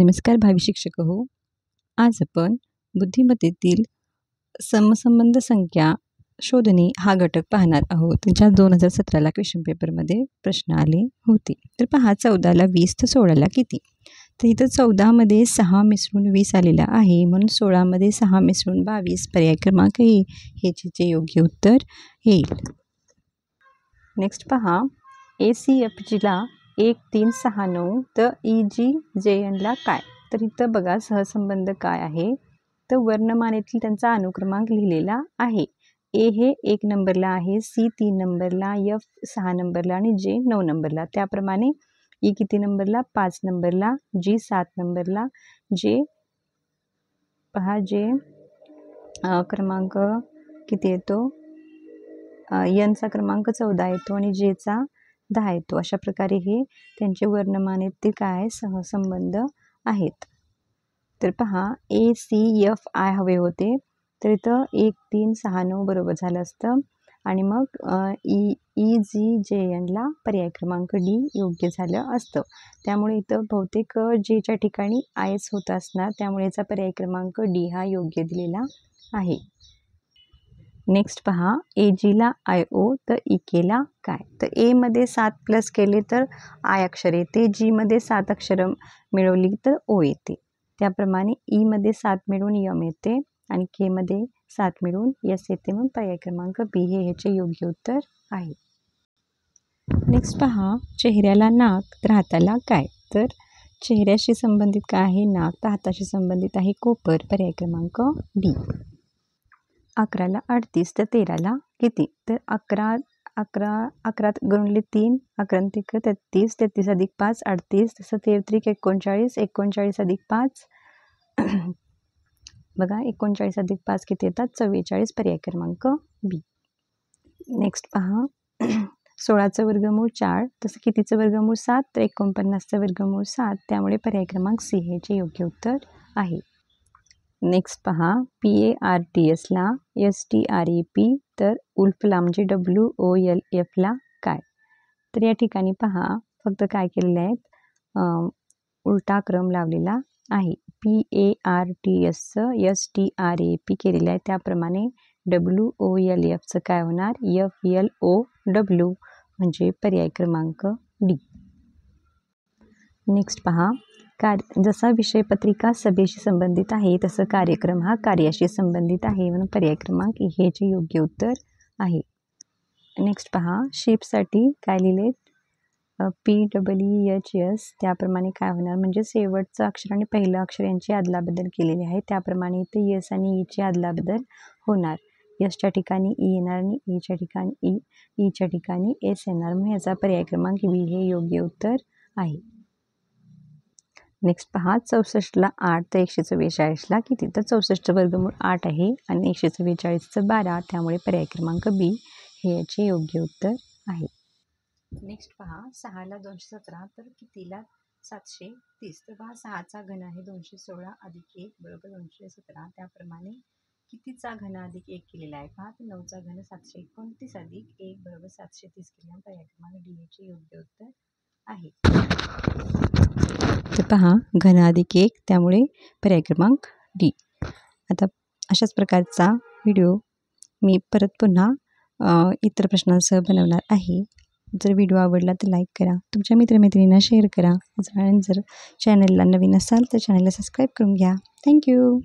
नमस्कार भावी शिक्षक हो. आज आपण बुद्धिमत्तेतील समसंबंध संख्या शोधणे हा घटक पाहणार आहोत. ज्या 2017ला क्वेश्चन पेपरमध्ये प्रश्न आले होते. तर पहा 14ला 20 तर 16ला किती? तर इथं 14मध्ये 6 मिसळून 20 आलेला आहे, म्हणून 16मध्ये 6 मिसळून 22 पर्याय क्रमांक ए हे जे योग्य उत्तर येईल. नेक्स्ट पहा ACFGला 1369 तर EGJNला काय? तर इथं बघा सहसंबंध काय आहे, तर वर्णमालेतील त्यांचा अनुक्रमांक लिहिलेला आहे. ए हे 1 नंबरला आहे, C 3 नंबरला, F 6 नंबरला आणि J 9 नंबरला. त्याप्रमाणे E किती नंबरला? 5 नंबरला, G 7 नंबरला, J पहा J क्रमांक किती येतो? Nचा क्रमांक 14 येतो आणि Jचा 10 येतो. अशा प्रकारे हे त्यांचे वर्णमालेतील काय सहसंबंध आहेत. तर पहा ACFI हवे होते, तर इथं 1369 बरोबर झालं असतं आणि मग EGJNला पर्याय क्रमांक D योग्य झालं असतं. त्यामुळे इथं बहुतेक Jच्या ठिकाणी IS होत असणार, त्यामुळे याचा पर्याय क्रमांक D हा योग्य दिलेला आहे. नेक्स्ट पहा AGला IO तर EKला काय? तर A मध्ये 7 प्लस केले तर I अक्षर येते, G मध्ये 7 अक्षर मिळवली तर O येते. त्याप्रमाणे E मध्ये 7 मिळून M येते आणि K मध्ये 7 मिळून S येते, म्हणून पर्याय क्रमांक B हे ह्याचे योग्य उत्तर आहे. नेक्स्ट पहा चेहऱ्याला नाक तर हाताला काय? तर चेहऱ्याशी संबंधित काय आहे? नाक. तर हाताशी संबंधित आहे कोपर, पर्याय क्रमांक D. 11ला 38 तर 13ला किती? तर 11 गुणिले 3 11 त्रिक 33, 33 अधिक 5 38, तसं 13 त्रिक 39, 39 अधिक 5 बघा 39 अधिक 5 किती येतात? 44, पर्याय क्रमांक B. नेक्स्ट पहा 16चं वर्गमूळ 4, तसं कितीचं वर्गमूळ 7 तर 49चं वर्गमूळ 7, त्यामुळे पर्याय क्रमांक C हे जे योग्य उत्तर आहे. नेक्स्ट पहा PARTSला STREP तर उल्फला म्हणजे WOLFला काय? तर या ठिकाणी पहा फक्त काय केलेलं आहे, उलटा क्रम लावलेला आहे. PARTSचं STREP केलेलं आहे, त्याप्रमाणे WOLFचं काय होणार? FLOW म्हणजे पर्याय क्रमांक D. नेक्स्ट पहा जसा विषयपत्रिका सभेशी संबंधित आहे तसं कार्यक्रम हा कार्याशी संबंधित आहे, म्हणून पर्याय क्रमांक हे जे योग्य उत्तर आहे. नेक्स्ट पहा शिपसाठी काय लिहिले? PWEHS, त्याप्रमाणे काय होणार? म्हणजे शेवटचं अक्षर आणि पहिलं अक्षर यांची अदलाबदल केलेली आहे, त्याप्रमाणे इथे यस आणि ईची अदलाबदल होणार. यसच्या ठिकाणी ई येणार आणि ईच्या ठिकाणी ईच्या ठिकाणी एस येणार, म्हणून याचा पर्याय क्रमांक B हे योग्य उत्तर आहे. नेक्स्ट पहा 64ला 8 तर 144ला किती? तर 64 वर्गमूळ 8 आहे आणि 144चं 12, त्यामुळे पर्याय क्रमांक B हे याचे योग्य उत्तर आहे. नेक्स्ट पहा 6ला 217 तर कितीला? 730. तर पहा 6चा घन आहे 216 अधिक 1 बरोबर 217, त्याप्रमाणे कितीचा घन अधिक 1 केलेला आहे? पहा 9चा घन 729 अधिक 1 बरोबर 730 केला, पर्याय क्रमांक D याचे योग्य उत्तर आहे. तर पहा घन अधिक 1, त्यामुळे पर्याय क्रमांक D. आता अशाच प्रकारचा व्हिडिओ मी परत पुन्हा इतर प्रश्नांसह बनवणार आहे. जर व्हिडिओ आवडला तर लाईक करा, तुमच्या मित्रमैत्रिणींना शेअर करा. जर चॅनलला नवीन असाल तर चॅनलला सबस्क्राईब करून घ्या. थँक्यू.